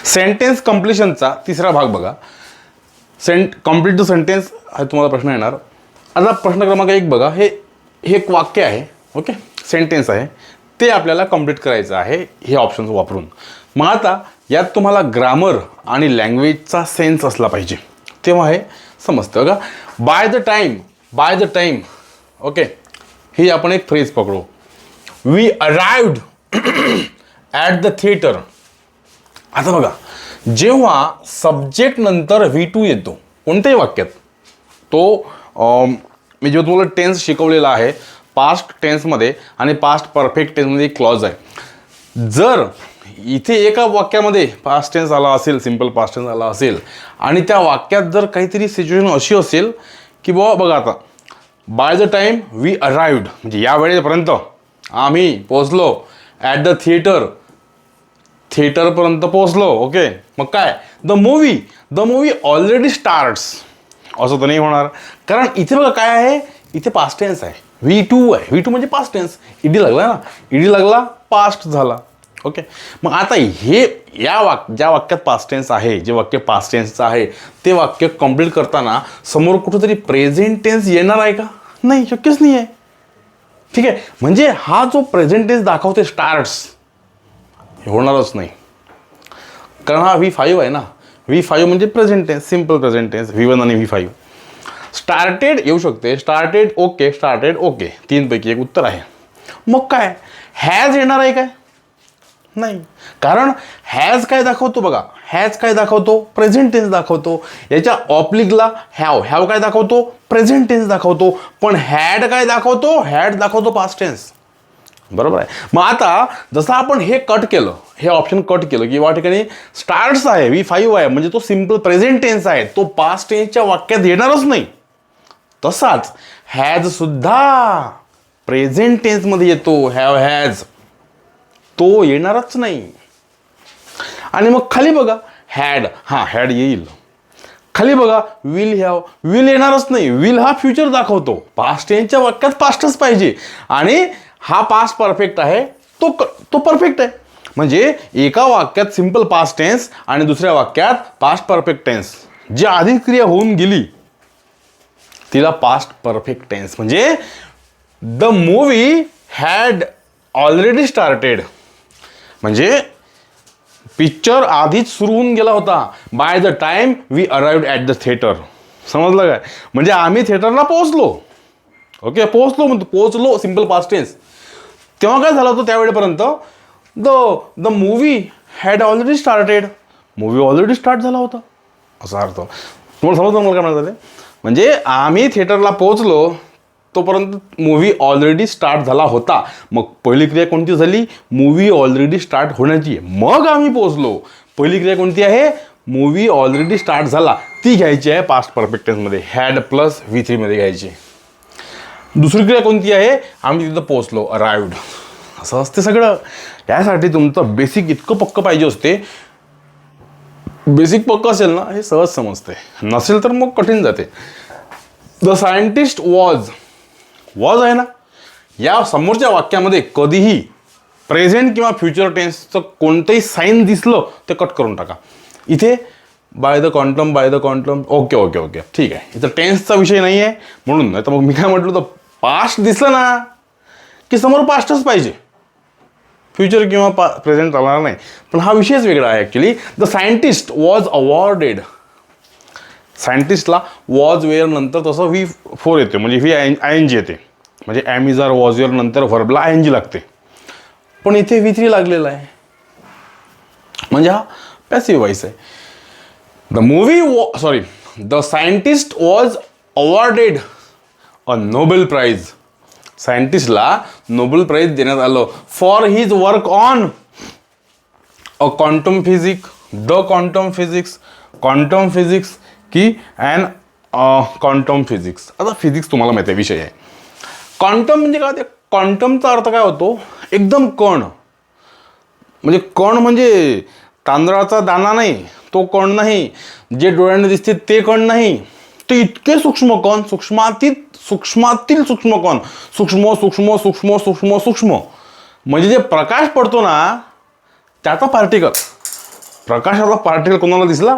Sentence कंप्लिशनचा तिसरा भाग बघा. कम्प्लीट द सेंटेन्स हा तुम्हाला प्रश्न येणार. आता प्रश्न क्रमांक 1 बघा. हे एक वाक्य आहे. ओके, सेंटेन्स आहे, ते आपल्याला कंप्लीट करायचं आहे हे ऑप्शन्स वापरून. मग आता यात तुम्हाला ग्रामर आणि लँग्वेजचा सेन्स असला पाहिजे, तेव्हा हे समजतं बघा. By the time. ओके, ही आपण एक फ्रेज पकडू. We arrived at the theatre. आता बघा, जेव्हा सब्जेक्ट नंतर V2 येतो कोणत्याही वाक्यात, तो मी जो तुम्हाला टेन्स शिकवलेला आहे पास्ट टेन्समध्ये आणि पास्ट परफेक्ट टेन्समध्ये एक क्लॉज आहे. जर इथे एका वाक्यामध्ये पास्ट टेन्स आला असेल, सिम्पल पास्ट टेन्स आला असेल आणि त्या वाक्यात जर काहीतरी सिच्युएशन अशी असेल की बाबा बघा, आता by the time we arrived म्हणजे या वेळेपर्यंत आम्ही पोचलो, ॲट द थिएटरपर्यंत पोचलो. ओके, मग काय, द मूवी ऑलरेडी स्टार्ट्स असं तर नाही होणार, कारण इथे बघा काय आहे, इथे पास्ट टेन्स आहे, V2 आहे. V2 म्हणजे पास्ट टेन्स. ईडी लागला ना, ईडी लागला, पास्ट झाला. ओके, मग आता हे ज्या वाक्यात पास्ट टेन्स आहे, जे वाक्य पास्ट टेन्सचं आहे ते वाक्य कंप्लीट करताना समोर कुठंतरी प्रेझेंट टेन्स येणार आहे का? नाही, शक्यच नाही आहे. ठीक आहे, म्हणजे हा जो प्रेझेंट टेन्स दाखवते स्टार्ट्स, हे होणारच नाही, कारण हा V5 आहे ना. V5 म्हणजे present tense, simple present tense. V1 आणि V5. स्टार्टेड येऊ शकते, स्टार्टेड ओके, 3 पैकी एक उत्तर आहे. मग काय, हॅज येणार आहे काय? नाही, कारण हॅज काय दाखवतो बघा, हॅज काय दाखवतो, प्रेझेंट टेन्स दाखवतो. याच्या ऑप्लिकला हॅव काय दाखवतो, प्रेझेंट टेन्स दाखवतो. पण हॅड काय दाखवतो, हॅड दाखवतो पास्ट टेन्स. बरोबर आहे. मग आता जसं आपण हे कट केलं, हे ऑप्शन कट केलं की या ठिकाणी स्टार्ट्स आहे, V5 आहे, म्हणजे तो सिम्पल प्रेझेंट टेन्स आहे, तो पास्ट टेन्सच्या वाक्यात येणारच नाही. तसाच हॅज सुद्धा प्रेझेंट टेन्समध्ये येतो, हॅज तो येणारच नाही. आणि मग खाली बघा हॅड, हॅड येईल. खाली बघा विल येणारच नाही. विल हा फ्युचर दाखवतो, पास्ट टेन्सच्या वाक्यात पास्टच पाहिजे, आणि हा पास्ट परफेक्ट आहे, तो परफेक्ट आहे. म्हणजे एका वाक्यात सिम्पल पास्ट टेन्स आणि दुसऱ्या वाक्यात पास्ट परफेक्ट टेन्स. जी आधी क्रिया होऊन गेली तिला पास्ट परफेक्ट टेन्स. म्हणजे the movie had already started, म्हणजे पिक्चर आधीच सुरू होऊन गेला होता. By the time we arrived at the theatre. समजलं काय, म्हणजे आम्ही थिएटरला पोहोचलो. ओके, पोहोचलो सिम्पल पास्ट टेन्स. तेव्हा काय झालं होतं त्यावेळेपर्यंत, the movie had already started, movie already start झाला होता, असा अर्थ. तुम्हाला समजतं मला काय म्हणायचं ते? म्हणजे आम्ही थिएटरला पोहोचलो तोपर्यंत मूवी ऑलरेडी स्टार्ट झाला होता. मग पहिली क्रिया कोणती झाली, मूवी ऑलरेडी स्टार्ट होण्याची. मग आम्ही पोहोचलो. पहिली क्रिया कोणती आहे, मूवी ऑलरेडी स्टार्ट झाला, ती घ्यायची आहे पास्ट परफेक्ट टेन्समध्ये, हॅड प्लस V3 मध्ये घ्यायची. दुसरी क्रिया कोणती आहे, आम्ही तिथं पोहोचलो, अराइव्ड. असं असते सगळं. यासाठी तुमचं बेसिक इतकं पक्क पाहिजे असते. बेसिक पक्क असेल ना, हे सहज समजते, नसेल तर मग कठीण जाते. द सायंटिस्ट वॉज आहे ना, या समोरच्या वाक्यामध्ये कधीही प्रेझेंट किंवा फ्युचर टेन्सचं कोणतंही साईन दिसलं ते कट करून टाका. इथे बाय द क्वांटम ओके ठीक आहे, इथं टेन्सचा विषय नाही आहे म्हणून. नाही तर मग मी काय म्हटलं, तर पास्ट दिसलं ना की समोर पास्टच पाहिजे, फ्युचर किंवा प्रेझेंट चालणार नाही. पण हा विषयच वेगळा आहे actually. The scientist was awarded. सायंटिस्टला वॉज वेअर नंतर तसं V4 येते, म्हणजे ING येते, म्हणजे am is are was were नंतर व्हर्बला ING लागते. पण इथे V3 लागलेला आहे, म्हणजे हा पॅसिव्ह वॉइस आहे. The scientist was awarded a Nobel prize. सायंटिस्टला नोबेल प्राइज देण्यात आलं for his work on a quantum physics की अँड क्वांटम फिजिक्स. आता फिजिक्स तुम्हाला माहिती आहे विषय आहे. क्वांटम म्हणजे काय, ते क्वांटमचा अर्थ काय होतो, एकदम कण. म्हणजे कण म्हणजे तांदळाचा दाणा नाही, तो कण नाही, जे डोळ्याने दिसते ते कण नाही, ते इतके सूक्ष्म कण, सूक्ष्मातील सूक्ष्म कण, सूक्ष्म. म्हणजे जे प्रकाश पडतो ना त्याचा पार्टिकल, प्रकाशातला पार्टिकल कोणाला दिसला?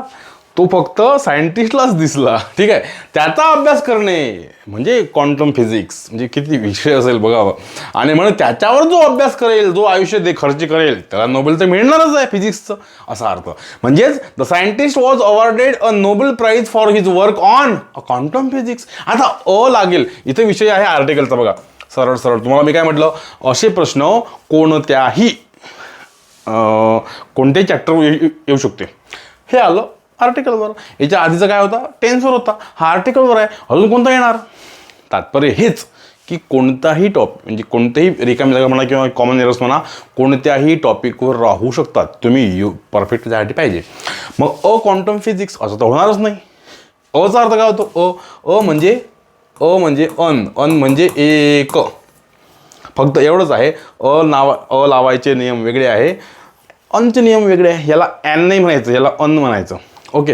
तो फक्त सायंटिस्टलाच दिसला. ठीक आहे, त्याचा अभ्यास करणे म्हणजे क्वांटम फिजिक्स. म्हणजे किती विषय असेल बघावं. आणि म्हणून त्याच्यावर जो अभ्यास करेल, जो आयुष्य खर्च करेल, त्याला नोबेल तर मिळणारच आहे फिजिक्सचं, असा अर्थ. म्हणजेच the scientist was awarded a Nobel prize for his work on quantum physics. आता लागेल इथे विषय आहे आर्टिकलचा. बघा सरळ सरळ तुम्हाला मी काय म्हटलं, असे प्रश्न कोणत्याही चॅप्टर येऊ शकते. हे आलं आर्टिकलवर. याच्या आधीचा काय होता? टेन्सवर होता. हा आर्टिकलवर आहे. अजून कोणता येणार? तात्पर्य हेच की कोणताही म्हणजे कोणत्याही रिकामी जागा म्हणा किंवा कॉमन एरर्स म्हणा, कोणत्याही टॉपिकवर राहू शकतात. तुम्ही परफेक्ट त्यासाठी पाहिजे. मग क्वांटम फिजिक्स असं तर होणारच नाही. चा अर्थ काय होतो? अ म्हणजे अन म्हणजे एक. फक्त एवढंच आहे. लावायचे नियम वेगळे आहे, अनचे नियम वेगळे आहे. याला ॲन नाही म्हणायचं, याला अन म्हणायचं. ओके.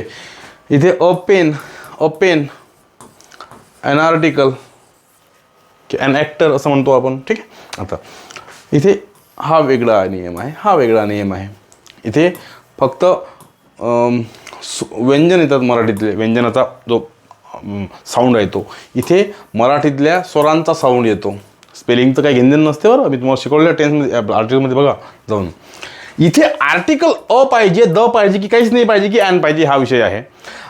इथे a pen an article, an actor असं म्हणतो आपण. ठीक आहे. आता इथे हा वेगळा नियम आहे, हा वेगळा नियम आहे. इथे फक्त व्यंजन येतात मराठीतले, व्यंजनाचा जो साऊंड आहे तो. इथे मराठीतल्या स्वरांचा साऊंड येतो. स्पेलिंगचं काही घेणं नसते बरं. मी तुम्हाला शिकवलेलं टेन्समध्ये आर्टिकलमध्ये बघा जाऊन. इथे आर्टिकल पाहिजे, द पाहिजे की काहीच नाही पाहिजे की ॲन पाहिजे, हा विषय आहे.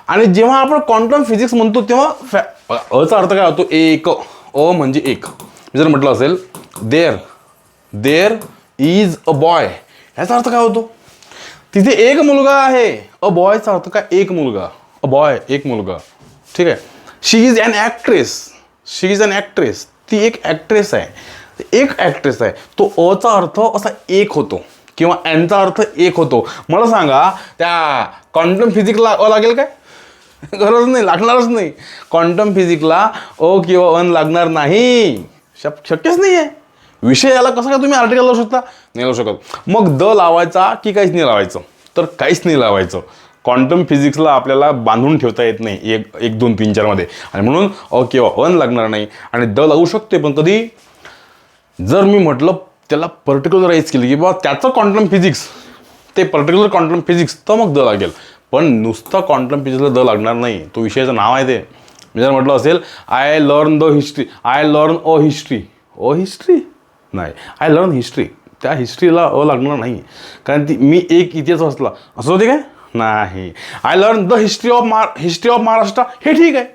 आणि जेव्हा आपण क्वांटम फिजिक्स म्हणतो तेव्हा चा अर्थ काय होतो? एक. म्हणजे एक. मी जर म्हटलं असेल देर इज अ बॉय, याचा अर्थ काय होतो? तिथे एक मुलगा आहे. अ बॉयचा अर्थ काय? एक मुलगा. अ बॉय एक मुलगा. ठीक आहे. शी इज ॲन ॲक्ट्रेस. ती एक ॲक्ट्रेस आहे. एक ॲक्ट्रेस आहे. तो चा अर्थ असा एक होतो किंवा ॲनचा अर्थ एक होतो. मला सांगा त्या क्वांटम फिजिक्सला लागेल काय? गरज नाही, लागणारच नाही. क्वांटम फिजिक्सला किंवा अन लागणार नाही. शक्यच नाही आहे. विषय याला कसं काय तुम्ही आर्टिकल लावू शकता? नाही लावू शकत. मग द लावायचा की काहीच नाही लावायचं? तर काहीच नाही लावायचं. क्वांटम फिजिक्सला आपल्याला बांधून ठेवता येत नाही 1, 2, 3, 4 मध्ये. आणि म्हणून किंवा अन लागणार नाही. आणि द लागू शकते, पण कधी जर मी म्हटलं त्याला पर्टिक्युलराइज केली की बाबा त्याचं क्वांटम फिजिक्स, ते पर्टिक्युलर क्वांटम फिजिक्स, तर मग द लागेल. पण नुसतं क्वांटम फिजिक्सला द लागणार नाही. तो विषयाचं नाव आहे ते. मी जर म्हटलं असेल I learn the history, I learn history नाही, आय लर्न हिस्ट्री, त्या हिस्ट्रीला लागणार नाही. कारण ती मी एक इतिहास वाचला असं होते काय? नाही. I learn the history of Maharashtra, हे ठीक आहे,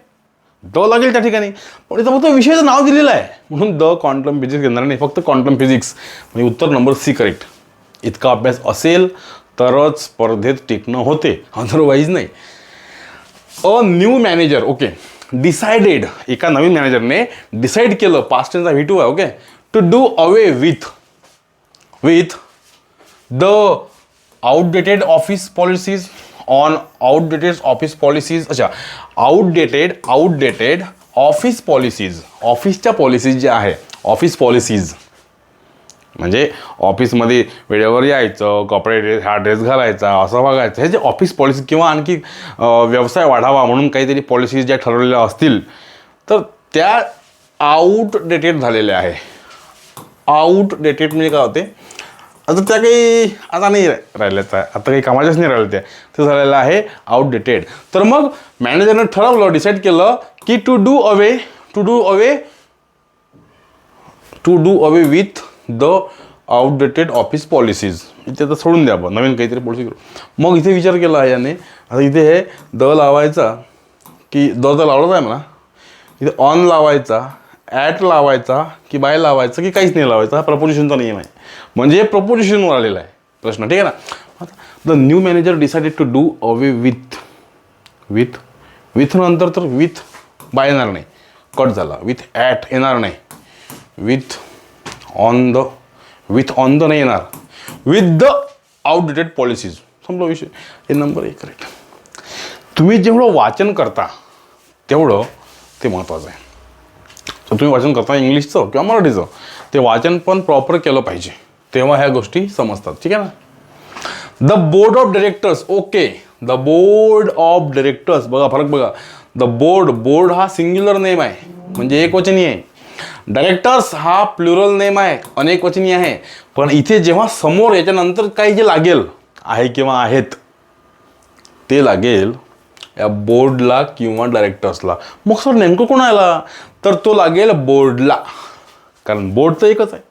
द लागेल त्या ठिकाणी. पण इथं फक्त विषयाचं नाव दिलेलं आहे म्हणून द क्वांटम फिजिक्स घेणार नाही, फक्त क्वांटम फिजिक्स. म्हणजे उत्तर नंबर सी करेक्ट. इतका अभ्यास असेल तरच स्पर्धेत टिकणं होते, अदरवाईज नाही. A new manager, okay, decided, एका नवीन मॅनेजरने डिसाईड केलं, पास्ट टेन्सचा V2 आहे, okay, to do away with the outdated office policies अच्छा, आउटडेटेड ऑफिस पॉलिसीज, ऑफिसच्या पॉलिसीज ज्या आहे, ऑफिस पॉलिसीज म्हणजे ऑफिसमध्ये वेळेवर यायचं, कपडे हा ड्रेस घालायचा, असं बघायचं, हे जे ऑफिस पॉलिसी किंवा आणखी व्यवसाय वाढावा म्हणून काहीतरी पॉलिसीज ज्या ठरवलेल्या असतील तर त्या आउटडेटेड झालेल्या आहे. आउटडेटेड म्हणजे काय होते? आता त्या काही आता नाही राहिल्याच आहे, आता काही कामाच्याच नाही राहिल्या, ते झालेलं आहे आउटडेटेड. तर मग मॅनेजरनं ठरवलं, डिसाईड केलं की to do away with the outdated office policies. इथे आता सोडून द्या, आपण नवीन काहीतरी पॉलिसी करू. मग इथे विचार केला आहे याने, आता इथे हे द लावायचा की द तर लावलाच आहे म्हणा, इथे ऑन लावायचा, ॲट लावायचा की बाय लावायचा की काहीच नाही लावायचा, हा प्रपोजिशनचा नियम आहे. म्हणजे प्रपोजिशनवर आलेला आहे प्रश्न, ठीक आहे ना. आता the new manager decided to do away with नंतर तर विथ बाय येणार नाही, कट झाला. विथ ॲट येणार नाही, विथ ऑन द नाही येणार, विथ द आउटडेटेड पॉलिसीज. संपला विषय. हे नंबर 1 करेक्ट. तुम्ही जेवढं वाचन करता तेवढं ते महत्त्वाचं आहे. तर तुम्ही वाचन करता इंग्लिशचं किंवा मराठीचं, ते वाचन पण प्रॉपर केलं पाहिजे, तेव्हा ह्या गोष्टी समजतात, ठीक आहे ना. The board of directors, okay, the board of directors, बघा फरक बघा. द बोर्ड हा सिंग्युलर नेम आहे म्हणजे एकवचनी आहे. डायरेक्टर्स हा प्लुरल नेम आहे, अनेक वचनी आहे. पण इथे जेव्हा समोर याच्यानंतर काही जे लागेल आहे किंवा आहेत ते लागेल या बोर्डला किंवा डायरेक्टर्सला. मग सर नेमकं कोणाला? तर तो लागेल बोर्डला, कारण बोर्ड तर एकच आहे.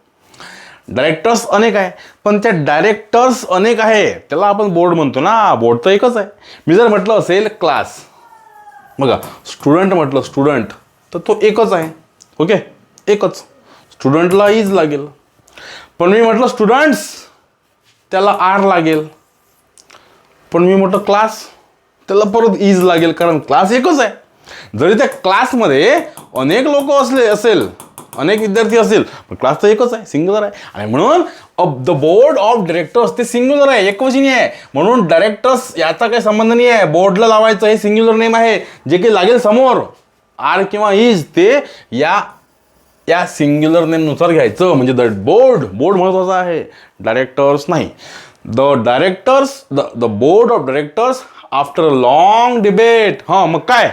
डायरेक्टर्स अनेक आहे, पण त्या डायरेक्टर्स अनेक आहे त्याला आपण बोर्ड म्हणतो ना. बोर्ड तर एकच आहे. मी जर म्हटलं असेल क्लास, बघा स्टुडंट म्हटलं स्टुडंट, तर तो एकच आहे. ओके, एकच. स्टुडंटला इज लागेल. पण मी म्हटलं स्टुडंट्स, त्याला आर लागेल. पण मी म्हटलं क्लास, त्याला परत इज लागेल, कारण क्लास एकच आहे. जरी त्या क्लासमध्ये अनेक लोक असेल, अनेक विद्यार्थी असेल, पण क्लास तर एकच आहे, सिंग्युलर आहे. आणि म्हणून द बोर्ड ऑफ डायरेक्टर्स ते सिंग्युलर आहे, एकवचनी आहे. म्हणून डायरेक्टर्स याचा काही संबंध नाही आहे. बोर्डला लावायचं हे सिंग्युलर नेम आहे. जे काही लागेल समोर आर किंवा इज ते या सिंग्युलर नेमनुसार घ्यायचं. म्हणजे द बोर्ड महत्वाचा आहे, डायरेक्टर्स नाही. The board of directors after a long debate. हां, मग काय?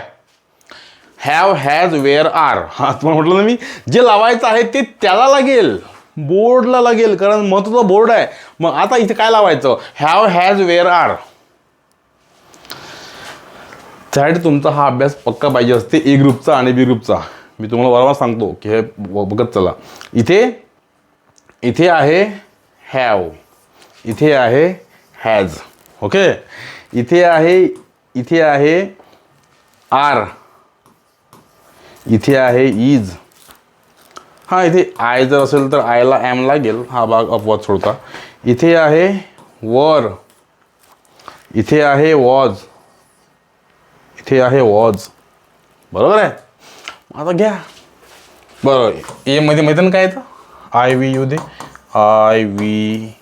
Have, has, were, are. हां, तुम्हाला म्हटलं ना मी, जे लावायचं आहे ते त्याला लागेल, बोर्डला लागेल, कारण महत्वाचा बोर्ड आहे. मग आता इथे काय लावायचं? Have, has, were, are. त्यासाठी तुमचा हा अभ्यास पक्का पाहिजे असते, ए ग्रुपचा आणि बी ग्रुपचा. मी तुम्हाला वारंवार सांगतो की हे बघत चला. इथे आहे हॅव, इथे आहे हॅज. ओके, इथे आहे आर, इथे आहे इज. हां, इथे आय जर असेल तर आयला एम लागेल, हा भाग अपवाद सोडता. इथे आहे वर, इथे आहे वॉज, इथे आहे वॉज. बरोबर आहे. आता घ्या बरं, ए मध्ये माहिती ना काय येतं? I we you they, I we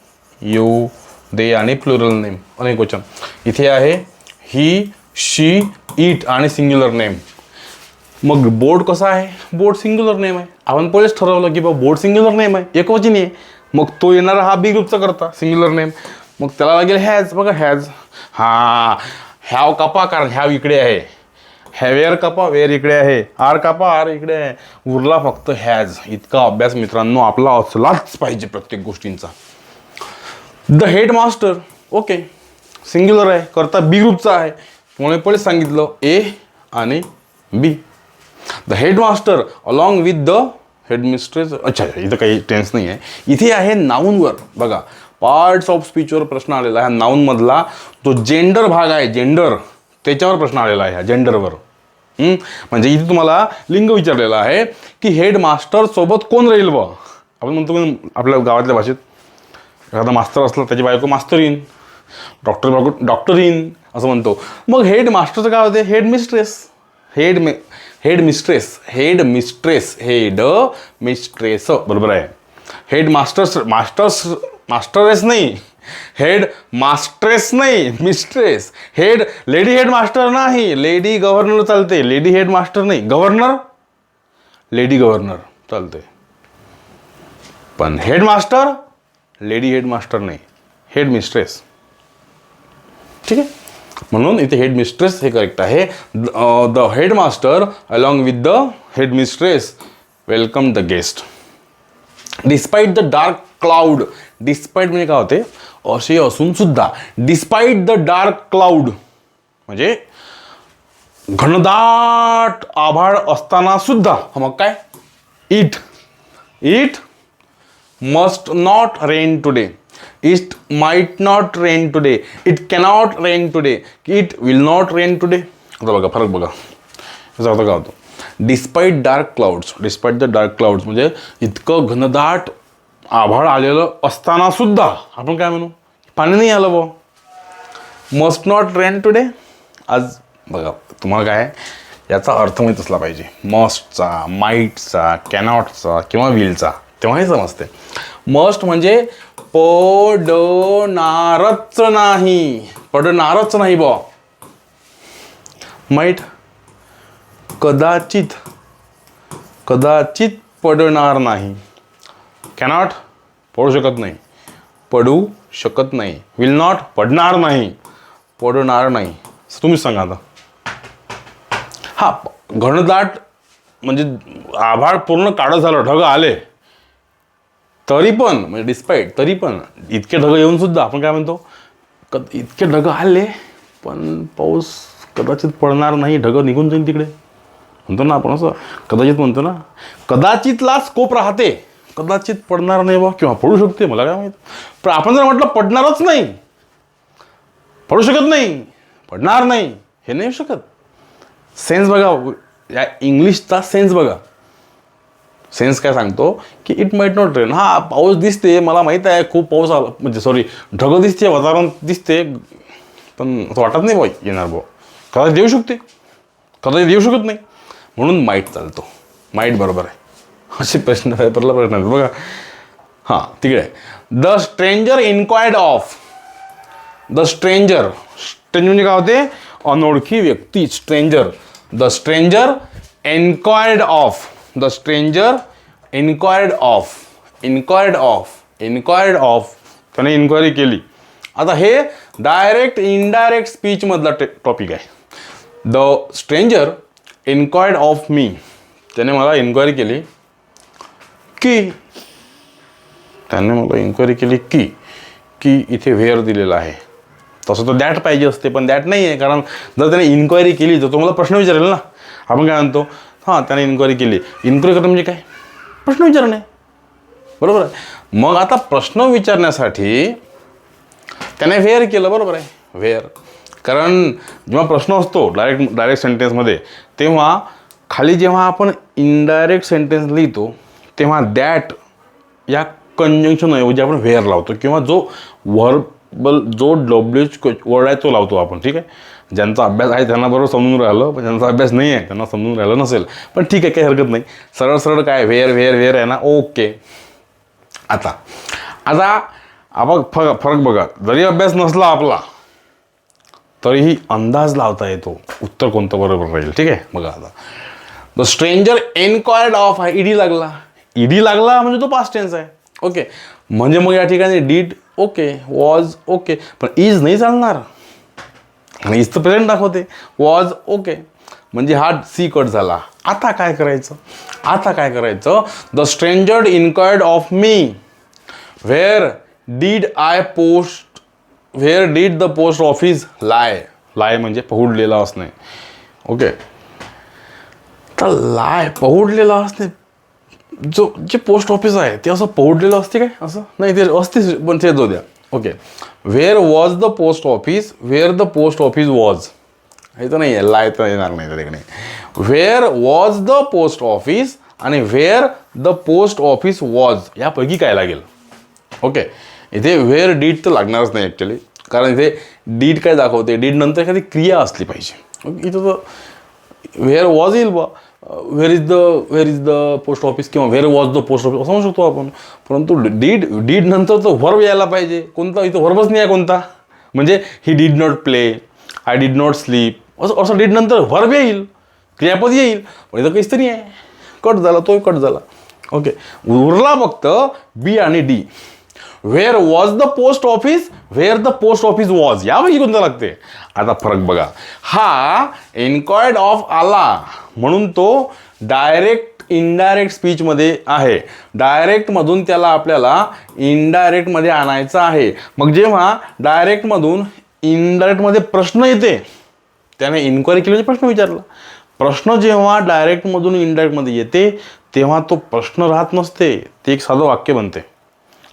you they आणि प्लुरल नेम, अनेक वचन. इथे आहे ही, शी, इट आणि सिंग्युलर नेम. मग बोर्ड कसा आहे? बोर्ड सिंग्युलर नेम आहे. आपण पहिलेच ठरवलं की बाबा बोर्ड सिंग्युलर नेम आहे, एकवचनी आहे. मग तो येणारा हा बी ग्रुपचा करता सिंग्युलर नेम. मग त्याला लागेल हॅज. बघा हॅज. हां, हॅव कापा, कारण हॅव इकडे आहे. हॅवेअर कापा, वेअर इकडे आहे. आर कापा, आर इकडे आहे. उरला फक्त हॅज. इतका अभ्यास मित्रांनो आपला असलाच पाहिजे प्रत्येक गोष्टींचा. द हेडमास्टर, ओके, सिंग्युलर आहे, करता बी ग्रुपचा आहे. तुम्हाला पहिले सांगितलं ए आणि B. The headmaster along with the headmistress. अच्छा, इथं काही टेन्स नाही आहे. इथे आहे नाऊनवर. बघा, पार्ट्स ऑफ स्पीचवर प्रश्न आलेला आहे. नाऊनमधला तो जेंडर भाग आहे, जेंडर, त्याच्यावर प्रश्न आलेला आहे, ह्या जेंडरवर. म्हणजे इथे तुम्हाला लिंग विचारलेलं आहे की हेडमास्टर सोबत कोण राहील बा. आपण म्हणतो आपल्या गावातल्या भाषेत, एखादा मास्तर असला त्याची बायको मास्तरीन, डॉक्टर बायको डॉक्टरीन असं म्हणतो. मग हेडमास्टरचं काय होते? हेडमिस्ट्रेस. हेडमिस्ट्रेस, बरोबर आहे. मास्टरेस नाही, हेड मास्ट्रेस नाही, मिस्ट्रेस. लेडी हेड मास्टर नाही, लेडी गव्हर्नर चालते. लेडी हेड मास्टर नाही, गव्हर्नर, लेडी गव्हर्नर चालते. पण head master, lady head master नाही, हेड मिस्ट्रेस. ठीक आहे. म्हणून इथे हेड मिस्ट्रेस हे करेक्ट आहे. The headmaster along with the head mistress welcome the guest. Despite the dark cloud. Despite म्हणजे काय होते? असे असून सुद्धा. डिस्पाइट द डार्क क्लाउड म्हणजे घनदाट आभाळ असताना सुद्धा. मग काय? It must not rain today. It might not rain today. It cannot rain today. It will not rain today. आता बघा फरक बघा. याचा अर्थ काय होतो? Despite dark clouds. Despite the dark clouds म्हणजे इतकं घनदाट आभाळ आलेलं असताना सुद्धा आपण काय म्हणू? पाणी नाही आलं बा. Must not rain today. आज बघा तुम्हाला काय याचा अर्थ माहीत असला पाहिजे. मस्टचा, माईटचा, कॅनॉटचा किंवा विलचा, तेव्हाही समजते. मस्ट म्हणजे पडणारच नाही, पडणारच नाही बा. माईट कदाचित पडणार नाही. कॅनॉट पडू शकत नाही, पडू शकत नाही. विल नॉट पडणार नाही, पडणार नाही. तुम्हीच सांगा आता. हा, घनदाट म्हणजे आभाळ पूर्ण काळं झालं, ढग आले, तरी पण म्हणजे डिस्पाइट, तरी पण इतके ढग येऊन सुद्धा आपण काय म्हणतो? इतके ढग आले पण पाऊस कदाचित पडणार नाही, ढगं निघून जाईल तिकडे म्हणतो ना आपण, असं कदाचित म्हणतो ना, कदाचितला स्कोप राहते, कदाचित पडणार नाही बा किंवा पडू शकते, मला काय माहीत. पण आपण जर म्हटलं पडणारच नाही, पडू शकत नाही, पडणार नाही, हे नाही शकत. सेन्स बघा, या इंग्लिशचा सेन्स बघा. सेन्स काय सांगतो की इट माइट नॉट रेन. हा पाऊस दिसते, मला माहीत आहे खूप पाऊस आला, म्हणजे सॉरी ढगं दिसते, वातावरण दिसते, पण असं वाटत नाही बा येणार बा, कदाचित देऊ शकते, कदाचित देऊ शकत नाही, म्हणून माईट चालतो. माईट बरोबर आहे. असे प्रश्न पेपरला प्रश्न आहेत बघा. हां तिकडे the stranger inquired of. The stranger, stranger म्हणजे काय होते, अनोळखी व्यक्ती, stranger. The stranger enquired of. The stranger inquired of. Inquired of, inquired of, त्याने इन्क्वायरी केली. आता हे डायरेक्ट इनडायरेक्ट स्पीचमधला टॉपिक आहे. The stranger inquired of me. त्याने मला इन्क्वायरी केली की, त्याने मला इन्क्वायरी केली की इथे व्हेअर दिलेला आहे. तसं तर दॅट पाहिजे असते, पण दॅट नाही आहे, कारण जर त्याने इन्क्वायरी केली तर तो मला प्रश्न विचारेल ना. आपण काय म्हणतो, हां त्याने इन्क्वायरी केली. इन्क्वायरी करणं म्हणजे काय, प्रश्न विचारणे, बरोबर आहे. मग आता प्रश्न विचारण्यासाठी त्याने व्हेअर केलं, बरोबर आहे, व्हेअर. कारण जेव्हा प्रश्न असतो डायरेक्ट सेंटेन्समध्ये, तेव्हा खाली जेव्हा आपण इनडायरेक्ट सेंटेन्स लिहितो तेव्हा दॅट या कंजंक्शन ऐवजी आपण व्हेअर लावतो, किंवा जो वर्बल जो डब्ल्यूएच वर्ड आहे तो लावतो आपण. ठीक आहे, ज्यांचा अभ्यास आहे त्यांना बरोबर समजून राहिलं, पण ज्यांचा अभ्यास नाही आहे त्यांना समजून राहिलं नसेल, पण ठीक आहे, काही हरकत नाही. सरळ सरळ काय व्हेअर व्हेअर व्हेअर आहे ना, ओके. आता आपण फरक बघा, जरी अभ्यास नसला आपला तरीही अंदाज लावता येतो उत्तर कोणतं बरोबर राहील. ठीक आहे, बघा आता द स्ट्रेंजर एन्क्वायर्ड ऑफ आहे, ईडी लागला. ईडी लागला म्हणजे तो पास्ट टेन्स आहे. ओके, म्हणजे मग या ठिकाणी डीड ओके, वॉज ओके, पण इज नाही चालणार, आणि इज तर प्रेझेंट दाखवते. वॉज ओके म्हणजे हा सी कट झाला. आता काय करायचं, आता काय करायचं, the stranger inquired of me where did I post, where did the post office lie. Lie म्हणजे पहुडलेला असणे. ओके, तर लाय पहुडलेला असणे, जे पोस्ट ऑफिस आहे ते असं पहुडलेलं असते काय, असं नाही, ते असते, पण ते जाऊ द्या. Okay, where was the post office, where the post office was, हे तर नाही आहे, लाय तर येणार नाही त्याकडे. Where was the post office आणि where the post office was, यापैकी काय लागेल. ओके, इथे व्हेअर डीड तर लागणारच नाही ॲक्च्युली, कारण इथे डीड काय दाखवते, डीड नंतर एखादी क्रिया असली पाहिजे. ओके, इथं तर व्हेअर वॉज येईल बा, where is the post office किंवा where was the post office असं म्हणू शकतो आपण. परंतु डीड नंतर तर व्हर्ब यायला पाहिजे. कोणता, इथं व्हर्बच नाही आहे कोणता, म्हणजे he did not play, I did not sleep, असं डीड नंतर व्हर्ब येईल, क्रियापद येईल, पण इथं काहीच तरी आहे, कट झाला, तो कट झाला. ओके, उरला फक्त बी आणि D. Where was the post office, where the post office was, यापैकी कोणता लागते. आता फरक बघा, हा इन्क्वायर्ड ऑफ आला म्हणून तो डायरेक्ट इनडायरेक्ट स्पीचमध्ये आहे. डायरेक्टमधून त्याला आपल्याला इनडायरेक्टमध्ये आणायचं आहे. मग जेव्हा डायरेक्टमधून इनडायरेक्टमध्ये प्रश्न येते, त्याने इन्क्वायरी केली म्हणजे प्रश्न विचारला. प्रश्न जेव्हा डायरेक्टमधून इनडायरेक्टमध्ये येते तेव्हा तो प्रश्न राहत नसते, ते एक साधं वाक्य बनते.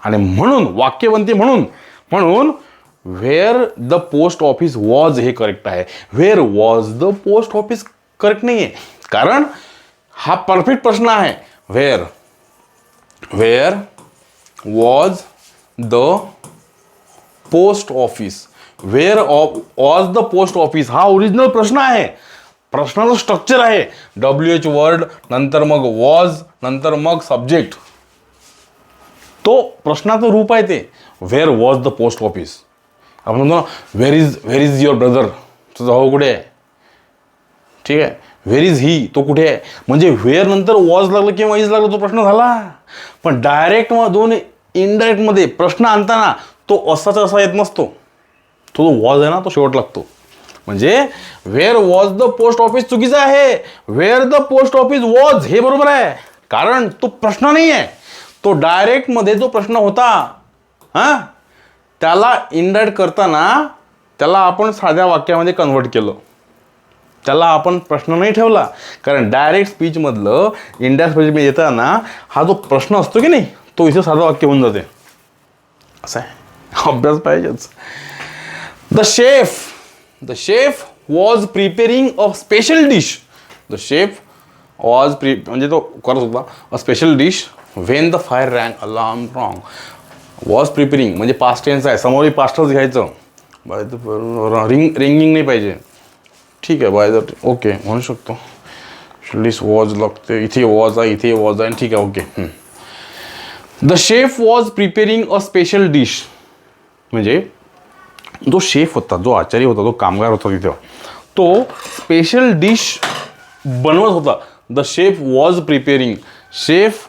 आणि म्हणून वाक्य बनते, म्हणून where the post office was हे करेक्ट आहे. Where was the post office correct नाही आहे, कारण हा परफेक्ट प्रश्न आहे. Where was the post office, where was the post office हा ओरिजिनल प्रश्न आहे. प्रश्नाचं स्ट्रक्चर आहे WH वर्ड, नंतर मग वॉज, नंतर मग सब्जेक्ट, तो प्रश्नाचं रूप आहे ते. Where was the post office. आपण म्हणतो ना व्हेअर इज युअर ब्रदर, तुझा भाऊ कुठे आहे. ठीक आहे, व्हेअर इज ही, तो कुठे आहे. म्हणजे व्हेअर नंतर वॉज लागलं किंवा इज लागलं तो प्रश्न झाला. पण डायरेक्टमधून इनडायरेक्टमध्ये प्रश्न आणताना तो असाच असा येत नसतो, तो वॉज आहे ना तो शेवट लागतो. म्हणजे where was the post office चुकीचं आहे, where the post office was हे बरोबर आहे, कारण तो प्रश्न नाही आहे, तो डायरेक्टमध्ये जो प्रश्न होता हां त्याला इनडायरेक्ट करताना त्याला आपण साध्या वाक्यामध्ये कन्वर्ट केलं, त्याला आपण प्रश्न नाही ठेवला, कारण डायरेक्ट स्पीचमधलं इंडिया स्पीच येताना हा जो प्रश्न असतो की नाही तो इथे साधं वाक्य होऊन जाते. असं आहे, अभ्यास पाहिजेच. The chef was preparing a special dish. The chef was म्हणजे तो करत होता अ special dish when the fire rang alarm wrong. Was preparing म्हणजे पास्ट टेन्स आहे, समोरही पास्टच घ्यायचं, बाय द रिंगिंग नाही पाहिजे. ठीक आहे, बाय द ओके म्हणू शकतो. डिश वॉज लागते, इथे वॉज आहे, इथे वॉज आहे, ठीक आहे, okay. The chef was preparing a special dish म्हणजे जो शेफ होता, जो आचारी होता, जो कामगार होता तिथं, तो स्पेशल डिश बनवत होता. The chef was preparing, chef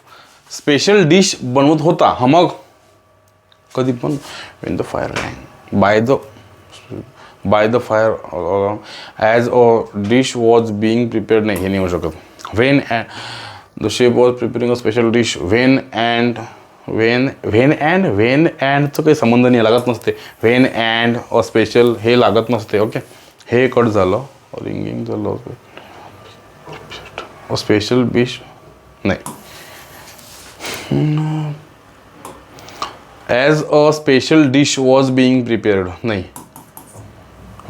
special dish बनवत होता. हा मग कधी पण when the fire rang by the fire as a dish was being prepared, नाही हे नाही होऊ शकत. When the chef was preparing a special dish when अँडचं काही संबंध नाही, लागत नसते. व्हेन अँड अ स्पेशल हे लागत नसते. ओके, हे कट झालं, रिंगिंग झालं. अ स्पेशल डिश नाही, as a special dish was being prepared नाही.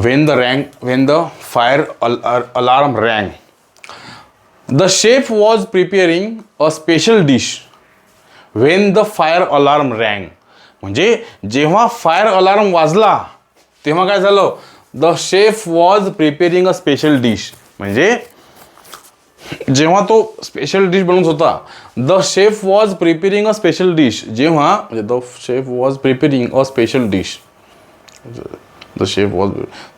when the fire alarm rang, the chef was preparing a special dish when the fire alarm rang. म्हणजे जेव्हा फायर अलार्म वाजला तेव्हा काय झालं, the chef was preparing a special dish. म्हणजे जेव्हा तो स्पेशल डिश बनवत होता, the chef was preparing a special dish. जेव्हा म्हणजे the chef was preparing a special dish, the chef was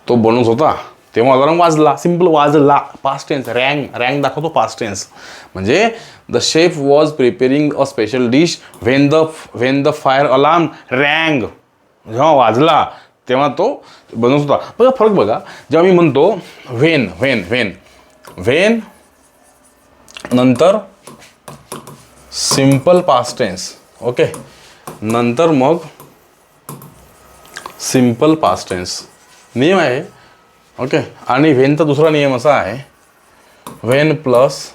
तो बनवत होता तेव्हा अलार्म वाजला. सिम्पल वाजला, पास्ट टेन्स. रँग दाखवतो पास्ट टेन्स. म्हणजे the chef was preparing a special dish when the fire alarm rang, जेव्हा वाजला तेव्हा तो बनवत होता. बघा फरक बघा, जेव्हा मी म्हणतो व्हेन नंतर सिम्पल पास्ट टेन्स, ओके, नंतर मग सिम्पल पास्ट टेन्स नियम आहे. ओके, आणि व्हेनचा दुसरा नियम असा आहे, when plus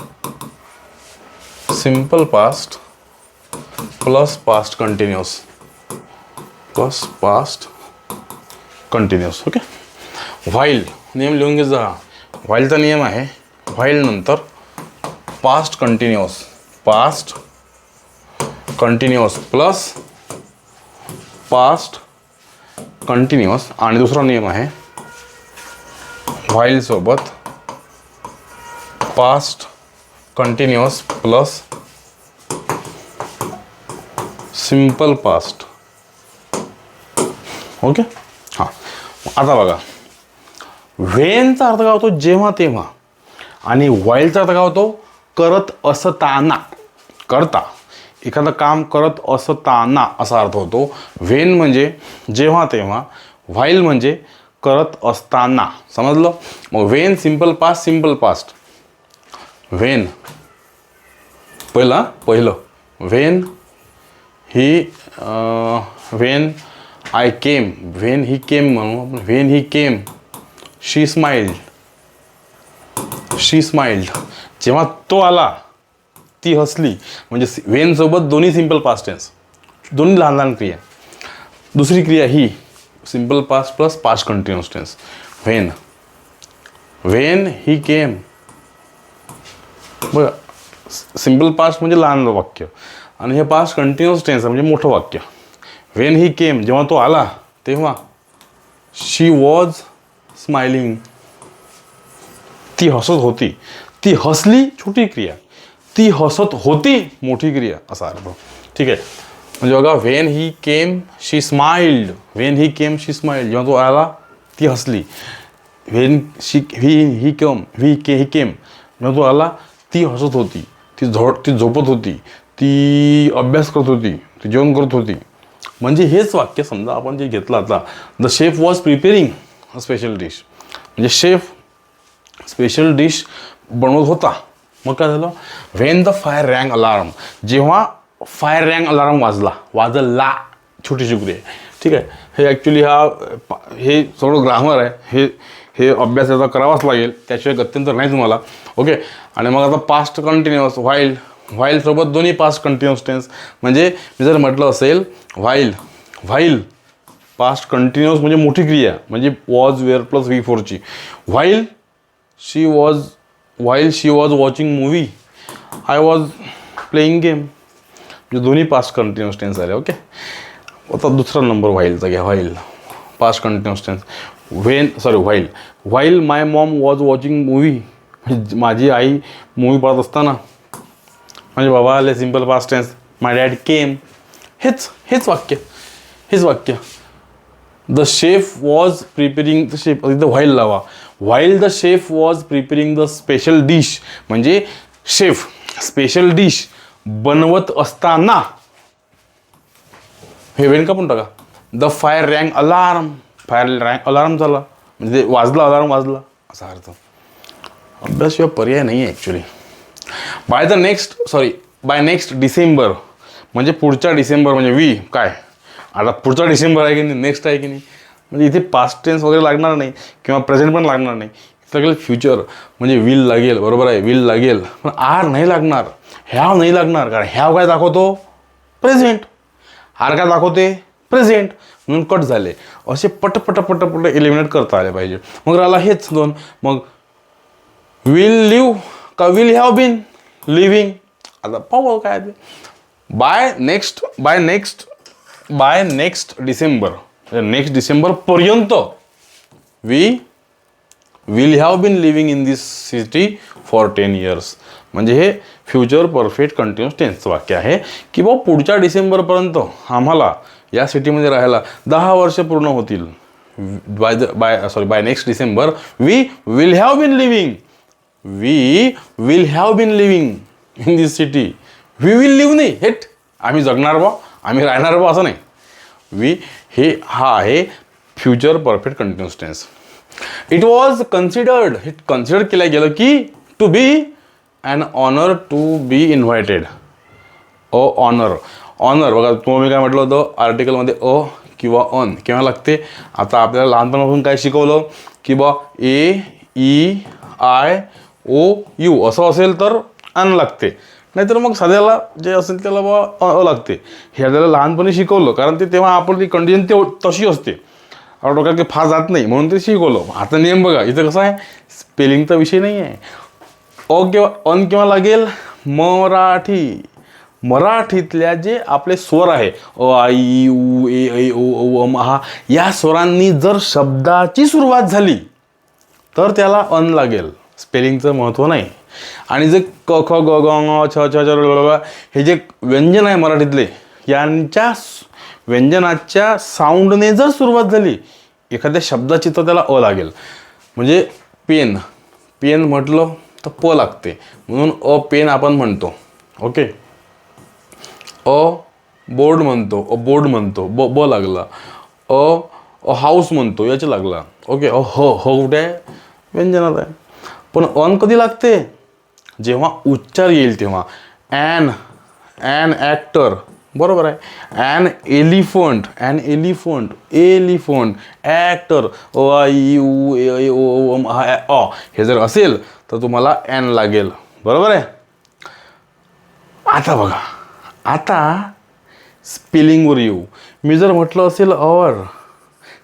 simple past plus past continuous plus past continuous. Okay, while नियम लिहून घे जा. व्हाईलचा नियम आहे, व्हाईल नंतर past continuous plus past continuous. आणि दुसरा नियम आहे व्हाईल सोबत past continuous plus simple past. Okay, हां, आता बघा, व्हेनचा अर्थ काय होतो, जेव्हा तेव्हा, आणि व्हाईलचा अर्थ काय होतो, करत असताना, करता, एखादं काम करत असताना असा अर्थ होतो. व्हेन म्हणजे जेव्हा तेव्हा, व्हाईल म्हणजे करत असताना. समजलं? मग व्हेन सिम्पल पास्ट. व्हेन पहिलं when I came, when he came म्हणू आपण. When he came she smiled, जेव्हा तो आला ती हसली. म्हणजे व्हेन सोबत दोन्ही सिम्पल पास्ट टेन्स, दोन्ही लहान लहान क्रिया. दुसरी क्रिया ही simple past plus past continuous tense. When he came, बघा सिम्पल पास्ट म्हणजे लहान वाक्य, आणि हे पास्ट कंटिन्युअस टेन्स म्हणजे मोठं वाक्य. व्हेन ही केम, जेव्हा तो आला तेव्हा. शी वॉज स्माइलिंग, ती हसत होती. ती हसली छोटी क्रिया, ती हसत होती मोठी क्रिया, असा अर्थ. ठीक आहे, म्हणजे बघा, when he came she smiled, जेव्हा तो आला ती हसली. व्हेन ही केम जेव्हा तो आला ती हसत होती, ती झोपत होती, ती अभ्यास करत होती, ती जेवण करत होती. म्हणजे हेच वाक्य समजा आपण जे घेतलं आता, the chef was preparing a special dish, म्हणजे शेफ स्पेशल डिश बनवत होता. मग काय झालं, when the fire rang alarm, जेव्हा फायर रँग अलार्म वाजला छोटी क्रिया. ठीक आहे. हे ॲक्च्युली हे सगळं ग्रामर आहे, हे अभ्यास याचा करावाच लागेल, त्याशिवाय गत्यंतर नाही तुम्हाला. ओके. आणि मग आता पास्ट कंटिन्युअस, व्हाईल सोबत दोन्ही पास्ट कंटिन्युअस टेन्स. म्हणजे मी जर म्हटलं असेल व्हाईल पास्ट कंटिन्युअस म्हणजे मोठी क्रिया, म्हणजे वॉज वेअर प्लस V4ची. While she was watching movie, I was playing game, म्हणजे दोन्ही पास्ट कंटिन्युअस टेन्स आले. ओके. आता दुसरा नंबर व्हाईलचा घ्या. While past continuous tense. While my mom was watching movie, माझी आई मूवी पाहत असताना, म्हणजे बाबा आले simple past tense. My dad came, हेच वाक्य. The chef was preparing the chef, इथं व्हाईल लावा. While the chef was preparing the special dish, म्हणजे शेफ स्पेशल डिश बनवत असताना, हे वेन कापून टाका. द फायर रँग अलार्म झाला, म्हणजे अलार्म वाजला असा अर्थ. अभ्यासशिवाय पर्याय नाही आहे ॲक्च्युली. बाय नेक्स्ट डिसेंबर, म्हणजे पुढच्या डिसेंबर, म्हणजे काय आता पुढचा डिसेंबर आहे की नाही, नेक्स्ट आहे की नाही, म्हणजे इथे पास्ट टेन्स वगैरे लागणार नाही किंवा प्रेझेंट पण लागणार नाही. सगळं फ्युचर, म्हणजे विल लागेल, बरोबर आहे, विल लागेल, पण आर नाही लागणार, हॅव नाही लागणार. कारण हॅव काय दाखवतो, प्रेझेंट. आर काय दाखवते, प्रेझेंट. म्हणून कट झाले. असे पट एलिमिनेट करता आले पाहिजे. मग राहिला हेच दोन. मग विल लिव्ह का विल हॅव बीन लिव्हिंग. आता पाहू काय ते. By next December, next December पर्यंत we will have been living in this city for 10 years. म्हणजे हे फ्युचर परफेक्ट कंटिन्युअस टेन्सचं वाक्य आहे की बा पुढच्या डिसेंबरपर्यंत आम्हाला या सिटीमध्ये राहायला 10 वर्ष पूर्ण होतील. By next December we will have been living in this city. We will live नाही, हेट आम्ही जगणार बा, आम्ही राहणार बा असं नाही. हा आहे future perfect continuous tense. It was considered, हे कन्सिडर केलं गेलं की to be an honour to be invited. Honour बघा, तुम्ही मी काय म्हटलं होतं आर्टिकलमध्ये किंवा ऑन केव्हा लागते. आता आपल्याला लहानपणापासून काय शिकवलं की बा AEIOU असं असेल तर अन लागते, नाहीतर मग साध्याला जे असेल त्याला बा लागते. हे आपल्याला लहानपणी शिकवलं, कारण ते तेव्हा आपण ती कंडिशन तशी असते, आपण डोक्यात काही फार जात नाही म्हणून ते शिकवलं. आता नियम बघा, इथं कसं आहे, स्पेलिंगचा विषय नाही आहे. अन किंवा लागेल मराठीतल्या जे आपले स्वर आहे आ इ उ ए ऐ ओ औ अम हा, या स्वरांनी जर शब्दाची सुरुवात झाली तर त्याला अन लागेल. स्पेलिंगचं महत्त्व नाही. आणि जे क ख ग ग ङ छ छ छ हे जे व्यंजन आहे मराठीतले, यांच्या व्यंजनाच्या साऊंडने जर सुरुवात झाली एखाद्या शब्दाची तर त्याला अ लागेल. म्हणजे पेन म्हटलं तर प लागते, म्हणून पेन आपण म्हणतो. ओके. बोर्ड म्हणतो ब लागला. हाऊस म्हणतो याचे लागला. ओके. हो कुठे आहे, व्यंजनात आहे. पण अन कधी लागते, जेव्हा उच्चार येईल तेव्हा. ॲन ॲक्टर, बरोबर आहे. ॲन एलिफंट ॲक्टर आ इ उ ए ऐ ओ अम हा हे जर असेल तर तुम्हाला ॲन लागेल, बरोबर आहे. आता बघा, आता स्पेलिंगवर येऊ. मी जर म्हटलं असेल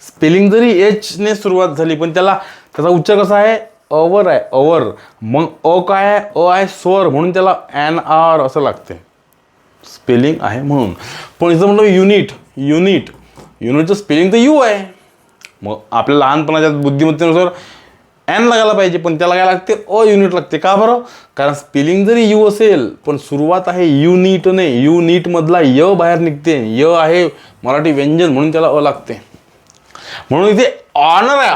स्पेलिंग जरी एचने सुरुवात झाली पण त्याचा उच्चार कसा आहे, अवर आहे, अवर. मग काय आहे, आहे स्वर, म्हणून त्याला ॲन आर असं लागते. स्पेलिंग आहे म्हणून. पण इथं म्हटलं युनिटचं स्पेलिंग तर यू आहे. मग आपल्या लहानपणाच्या बुद्धिमत्तेनुसार ॲन लागायला पाहिजे, पण त्याला काय लागते, युनिट लागते. का बरं, कारण स्पेलिंग जरी यू असेल पण सुरुवात आहे युनिटने. युनिटमधला य बाहेर निघते. य आहे मराठी व्यंजन, म्हणून त्याला लागते. म्हणून इथे ऑनर आहे,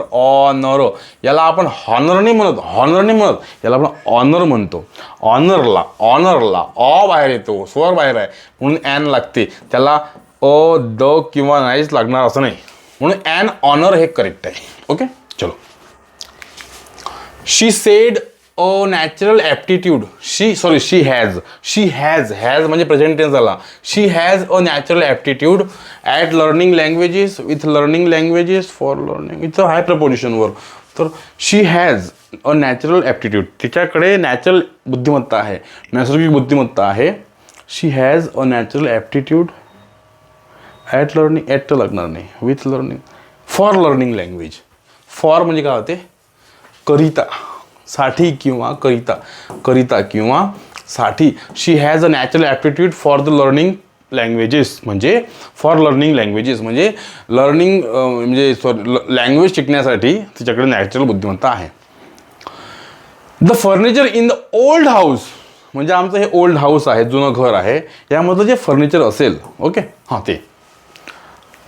ऑनर. याला आपण हॉनर नाही म्हणत, याला आपण ऑनर म्हणतो. ऑनरला बाहेर येतो, स्वर बाहेर आहे, म्हणून ॲन लागते. त्याला द किंवा नाहीच लागणार असं नाही, म्हणून ॲन ऑनर हे करेक्ट आहे. ओके, चलो. She said a natural aptitude she has म्हणजे प्रेझेंट टेन्स झाला. She has a natural aptitude at learning languages with learning languages for learning इथं हाय प्रपोजिशनवर. तर she has a natural aptitude, तिच्याकडे नॅचरल बुद्धिमत्ता आहे, नैसर्गिक बुद्धिमत्ता आहे. She has a natural aptitude at learning, at तर लागणार नाही, with learning for learning language. For म्हणजे काय होते, करिता, साठी किंवा करिता किंवा साठी. She has a natural aptitude for the learning languages, म्हणजे फॉर लर्निंग लँग्वेजेस म्हणजे लर्निंग म्हणजे लँग्वेज शिकण्यासाठी तिच्याकडे नॅचरल बुद्धिमत्ता आहे. The furniture in the old house म्हणजे आमचं हे ओल्ड हाऊस आहे, जुनं घर आहे, यामधलं जे फर्निचर असेल, ओके हां ते,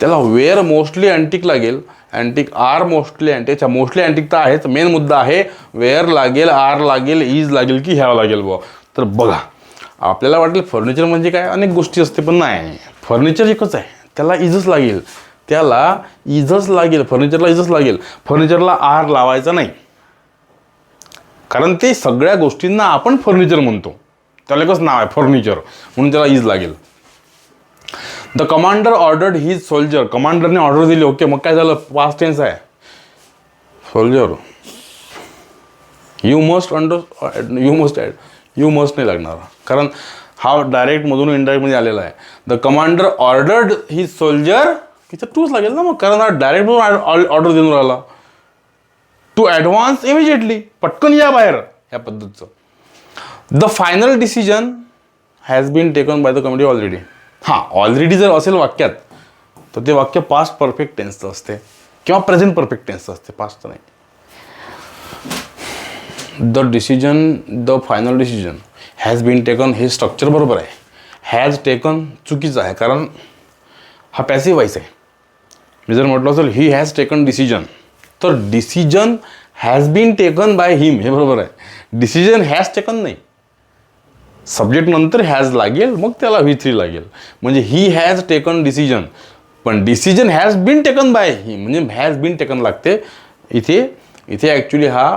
त्याला वेअर मोस्टली अँटिक लागेल, antique are mostly antique, mostly antique तर आहेच, मेन मुद्दा आहे वेअर लागेल, आर लागेल, इज लागेल की ह्यावं लागेल बुवा. तर बघा आपल्याला वाटेल फर्निचर म्हणजे काय, अनेक गोष्टी असते, पण नाही, फर्निचर एकच आहे, त्याला इजच लागेल, फर्निचरला इजच लागेल. फर्निचरला आर लावायचा नाही, कारण ते सगळ्या गोष्टींना आपण फर्निचर म्हणतो, त्याला एकच नाव आहे फर्निचर, म्हणून त्याला इज लागेल. The commander ordered his soldier, कमांडरने ऑर्डर दिली, ओके मग काय झालं, पास्ट टेन्स आहे. सोल्जर यू मस्ट नाही लागणार, कारण हा डायरेक्टमधून इनडायरेक्टमध्ये आलेला आहे. The commander ordered his soldier, तिथं टूच लागेल ना मग, कारण हा डायरेक्टमधून ऑर्डर देऊन राहिला. टू ॲडव्हान्स इमिजिएटली, पटकन या बाहेर, ह्या पद्धतीचं. The final decision has been taken by the committee already. हां, ऑलरेडी जर असेल वाक्यात तर ते वाक्य पास्ट परफेक्ट टेन्सचं असते किंवा प्रेझेंट परफेक्ट टेन्सचं असते, पास्ट नाही. The final decision has been taken, हे स्ट्रक्चर बरोबर आहे. हॅज टेकन चुकीचं आहे, कारण हा पॅसिव्ह व्हॉइस आहे. मी जर म्हटलं असेल ही हॅज टेकन डिसिजन, तर decision has been taken by him हे बरोबर आहे. डिसिजन हॅज टेकन नाही, सब्जेक्ट नंतर हॅज लागेल, मग त्याला V3 लागेल, म्हणजे ही हॅज टेकन डिसिजन, पण decision has been taken by him म्हणजे हॅज बीन टेकन लागते. इथे ॲक्च्युली हा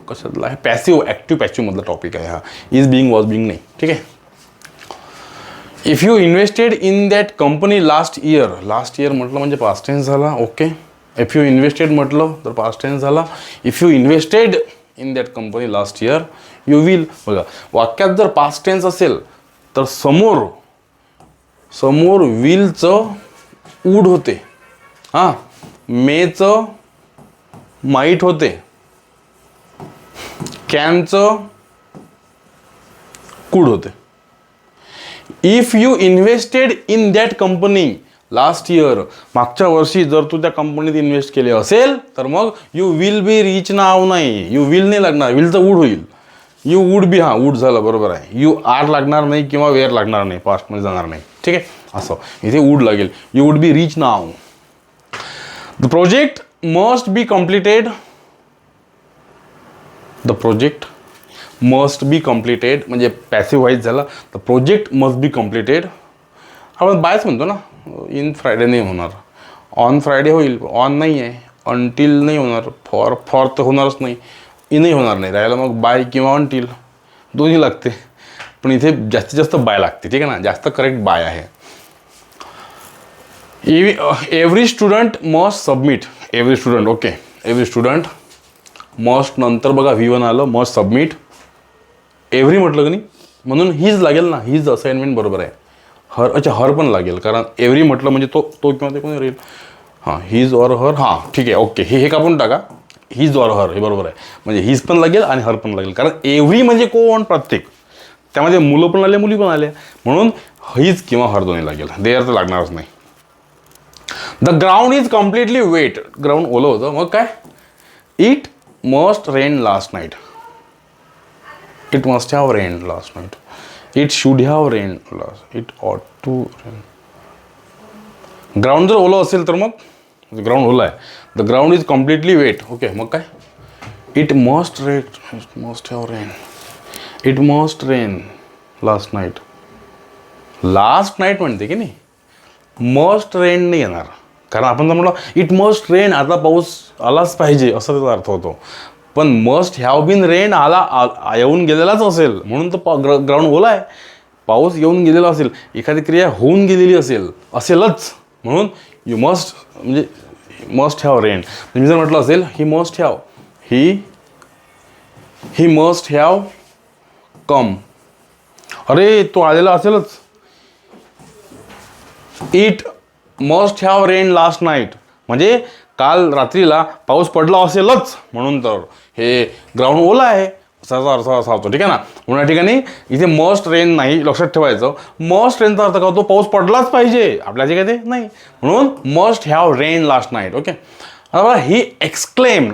कशातला आहे, पॅसिव्ह ॲक्टिव्ह पॅसिव्ह मधला टॉपिक आहे हा, इज बिंग वॉज बिंग नाही, ठीक आहे. If you invested in that company last year म्हटलं म्हणजे पास्ट टेन्स झाला, ओके. इफ यू इन्व्हेस्टेड म्हटलं तर पास्ट टेन्स झाला. If you invested in that company last year you will, बघा वाक्यात जर पास्ट टेन्स असेल तर समोर विलचं वूड होते, हां, मेचं माईट होते, कॅनचं कुड होते. If you invested in that company last year, मागच्या वर्षी जर तू त्या कंपनीत इन्व्हेस्ट केले असेल तर मग यू विल बी रिच नाव नाही, यू विल नाही लागणार, विलचं वूड होईल. यू वूड बी, हां वूड झालं बरोबर आहे. यू आर लागणार नाही किंवा वेअर लागणार नाही, पास्टमध्ये जाणार नाही, ठीक आहे. असं इथे वूड लागेल, you would be rich now. The project must be completed, म्हणजे पॅसिव्ह व्हॉइस झाला. The project must be completed, आपण बायच म्हणतो ना, इन फ्रायडे नाही होणार, ऑन फ्रायडे होईल, ऑन नाही आहे, अंटिल नाही होणार, फॉर तर होणारच नाही, इनही होणार नाही, राहायला मग बाय किंवा अंटिल दोन्ही लागते, पण इथे जास्तीत जास्त बाय लागते, ठीक आहे ना, जास्त करेक्ट बाय आहे. Every student must submit, every student, okay, every student must, नंतर बघा V1 आलं, मस्ट सबमिट. एव्हरी म्हटलं की नाही, म्हणून हीज लागेल ना, हीज असाइनमेंट बरोबर आहे. हर पण लागेल, कारण एव्हरी म्हटलं म्हणजे तो किंवा ते कोणी राहील, हां, हीज ऑर हर, हां ठीक आहे, ओके, हे कापून टाका, हीज ऑर हर हे बरोबर आहे, म्हणजे हीज पण लागेल आणि हर पण लागेल, कारण एव्हरी म्हणजे कोण, प्रत्येक, त्यामध्ये मुलं पण आले, मुली पण आले, म्हणून हीज किंवा हर दोन्ही लागेल, देअर तर लागणारच नाही. The ground is completely wet, ground ओलं होतं, मग काय, it must rain last night, it must have rain last night, it should have rain last, it ought to rain. Ground जर ओलं असेल तर मग ग्राउंड ओलं आहे, the ground is completely wet, okay, मग काय, it must have rain, it must rain last night. Last night म्हणते की नाही, मस्ट रेन नाही येणार, कारण आपण जर म्हटलं इट मस्ट रेन, आता पाऊस आलाच पाहिजे असं त्याचा अर्थ होतो, पण मस्ट हॅव बीन रेन येऊन गेलेलाच असेल म्हणून तर ग्राउंड ओला आहे. पाऊस येऊन गेलेला असेल, एखादी क्रिया होऊन गेलेली असेलच म्हणून यू मस्ट म्हणजे मस्ट हॅव रेन. मी जर म्हटलं असेल he must have he must have come, अरे तो आलेला असेलच. It must have rain last night, म्हणजे काल रात्रीला पाऊस पडला असेलच म्हणून तर हे ग्राउंड ओला आहे असा अर्थ असा होतो. ठीक आहे ना. म्हणून या ठिकाणी इथे मस्ट रेन नाही, लक्षात ठेवायचं. मस्ट रेनचा अर्थ काय होतो, पाऊस पडलाच पाहिजे, आपल्या जे काय ते नाही, म्हणून must have rain last night. Okay. आता ही एक्सक्लेम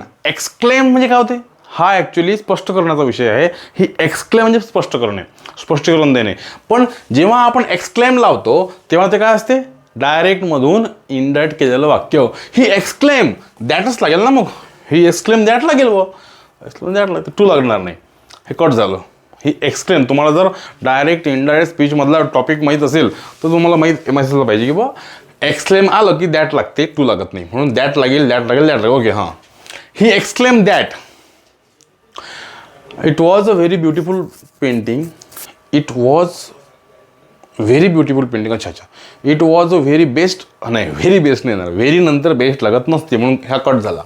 म्हणजे काय होते, हा ॲक्च्युली स्पष्ट करण्याचा विषय आहे. ही एक्सक्लेम म्हणजे स्पष्ट करणे, स्पष्टीकरण देणे. पण जेव्हा आपण एक्सक्लेम लावतो तेव्हा ते काय असते, डायरेक्टमधून इनडायरेक्ट केलेलं वाक्य. ही एक्सक्लेम दॅटच लागेल ना, मग ही एक्सक्लेम दॅट लागेल, व एक्सक्लेम दॅट लागतं, टू लागणार नाही, हे कट झालं. ही एक्सक्लेम तुम्हाला जर डायरेक्ट इनडायरेक्ट स्पीचमधला टॉपिक माहीत असेल तर तुम्हाला माहीत पाहिजे की बा एक्सक्लेम आलं की दॅट लागते, टू लागत नाही, म्हणून दॅट लागेल. ओके. हां, he exclaim that it was a very beautiful painting. It was very beautiful painting. अच्छा. It was a very best, नाही व्हेरी बेस्ट नाही येणार, व्हेरी नंतर बेस्ट लागत नसते म्हणून ह्या कट झाला.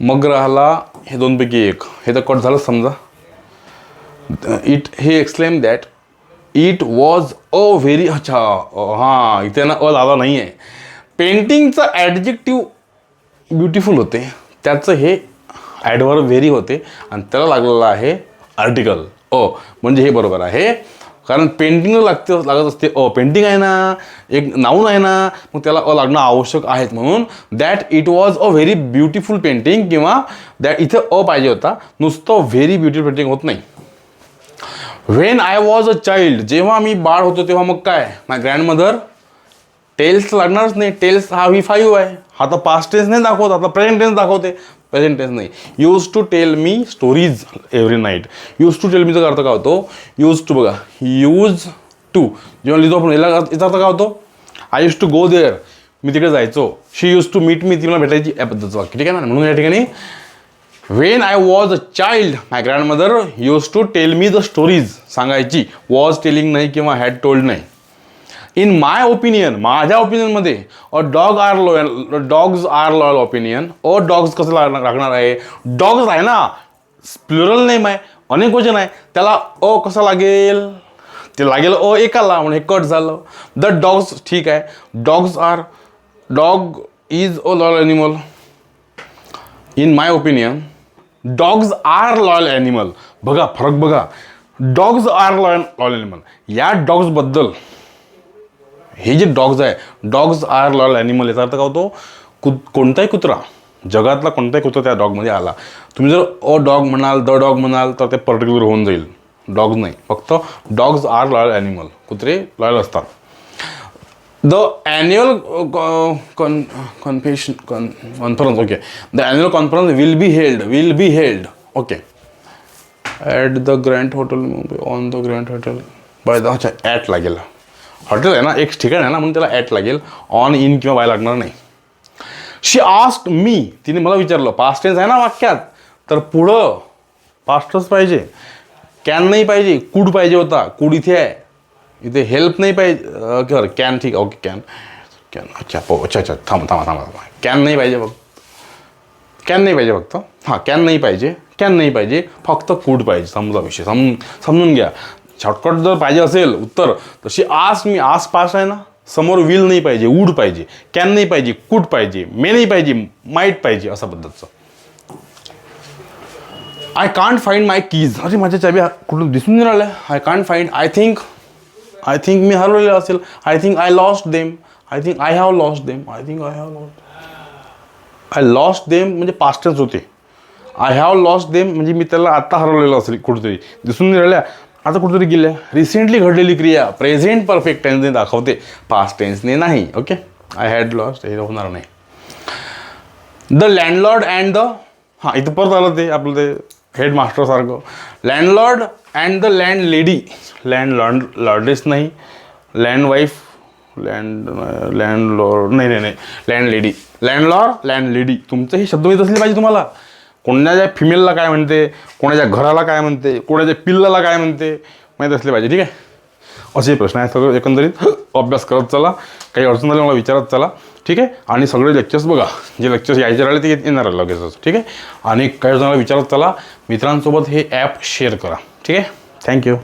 मग राहिला हे दोनपैकी एक, हे तर कट झालं समजा. He exclaim that it was a very, अच्छा हां इथे ना आला नाही आहे. पेंटिंगचं ॲडजेक्टिव्ह ब्युटिफुल होते, त्याचं हे ॲडव्हर्ब व्हेरी होते आणि त्याला लागलेलं आहे आर्टिकल म्हणजे हे बरोबर आहे. कारण पेंटिंगला लागत असते पेंटिंग आहे ना, एक नाऊन आहे ना, मग त्याला लागणं आवश्यक आहेत. म्हणून that it was a very beautiful painting किंवा दॅट इथे पाहिजे होता, नुसतं व्हेरी ब्युटिफुल पेंटिंग होत नाही. When I was a child, जेव्हा मी बाळ होतो तेव्हा मग काय, माय ग्रँडमदर, टेल्स लागणारच नाही, टेल्स हा V5 आहे, हा तर पास्ट टेन्स नाही दाखवत, आता प्रेझेंट टेन्स दाखवते, प्रेझेंट टेन्स नाही. Used to tell me stories every night. Used to tell मीचा अर्थ काय होतो, यूज टू बघा, यूज टू जेव्हा लिहितो आपण याचा अर्थ काय होतो, I used to go there, मी तिकडे जायचो. She used to meet me, ती मला भेटायची, या पद्धतीचं वाक्य. ठीक आहे ना. म्हणून या ठिकाणी when I was a child my grandmother used to tell me the stories, सांगायची, वॉज टेलिंग नाही किंवा हॅड टोल्ड नाही. इन माय ओपिनियन, माझ्या ओपिनियनमध्ये, dogs are loyal opinion. Dogs कसं लागणार आहे, डॉग्स आहे ना, प्लुरल नेम आहे, अनेक वचन आहे, त्याला कसं लागेल, ते लागेल एकाला, म्हणून हे कट झालं. द डॉग्स, ठीक आहे, dog is a loyal animal. In my opinion dogs are loyal animal. बघा फरक बघा, डॉग्स आर लॉयल ॲनिमल, या डॉग्सबद्दल, हे जे डॉग्स आहे, डॉग्स आर लॉयल ॲनिमल, याचा अर्थ काय होतो, कोणताही कुत्रा, जगातला कोणताही कुत्रा त्या डॉगमध्ये आला, तुम्ही जर डॉग म्हणाल, द डॉग म्हणाल तर ते पर्टिक्युलर होऊन जाईल. डॉग्स नाही, फक्त डॉग्स आर लॉयल ॲनिमल, कुत्रे लॉयल असतात. The annual conference, okay, the annual conference will be held, okay, at the grand hotel Mumbai, on the grand hotel by the, अच्छा ॲट लागेल, हॉटेल आहे ना, एक ठिकाण आहे ना, म्हणून त्याला ॲट लागेल, ऑन इन किंवा बाय लागणार नाही. शी आस्क्ड मी, तिने मला विचारलं, पास्ट टेन्स आहे ना वाक्यात, तर पुढं पास्टच पाहिजे, कॅन नाही पाहिजे, कुड पाहिजे होता, कुड इथे आहे, इथे हेल्प नाही पाहिजे, कॅन, ठीक आहे, ओके, कॅन, अच्छा थांबा, कॅन नाही पाहिजे फक्त, हां कॅन नाही पाहिजे, फक्त कुड पाहिजे, समजा विषय समजून घ्या. शॉर्टकट जर पाहिजे असेल उत्तर, तशी आस पास आहे ना, समोर विल नाही पाहिजे, वूड पाहिजे, कॅन नाही पाहिजे, कुड पाहिजे, मे नाही पाहिजे, माईट पाहिजे, अशा पद्धतीचं. I can't find my keys, अरे माझ्या चाब्या कुठून दिसून नाही राहिल्या. I can't find, I think मी हरवलेलं असेल, I think I lost them, I think I have lost them, I lost them म्हणजे पास्ट टेन्स होते. आय हॅव लॉस्ट देम म्हणजे मी त्याला आत्ता हरवलेलं असेल, कुठेतरी दिसून नाही राहिल्या, आता कुठेतरी गेल्या. रिसेंटली घडलेली क्रिया प्रेझेंट परफेक्ट टेन्सने दाखवते, पास्ट टेन्सने नाही. ओके, आय हॅड लॉस्ट हे होणार नाही. द लँडलॉर्ड अँड द, हां इथं परत आलं ते आपलं ते हेडमास्टरसारखं, landlord and the land lady, lordess नाही, लँड वाईफ, लँडलॉर्ड नाही, land lady, landlord land lady, तुमचं हे शब्द माहीत असले पाहिजे तुम्हाला. कोणाच्या फिमेलला काय म्हणते, कोणाच्या घराला काय म्हणते, कोणाच्या पिल्लाला काय म्हणते माहीत असले पाहिजे. ठीक आहे, असे प्रश्न आहेत सगळं. एकंदरीत अभ्यास करत चला, काही अडचण झाली मला विचारत चला. ठीक आहे, आणि सगळे लेक्चर्स बघा, जे लेक्चर्स यायचे राहिले ते येणार आहे लगेचच. ठीक आहे, आणि काही जणांना विचारत चला, मित्रांसोबत हे ॲप शेअर करा. ठीक आहे, थँक्यू.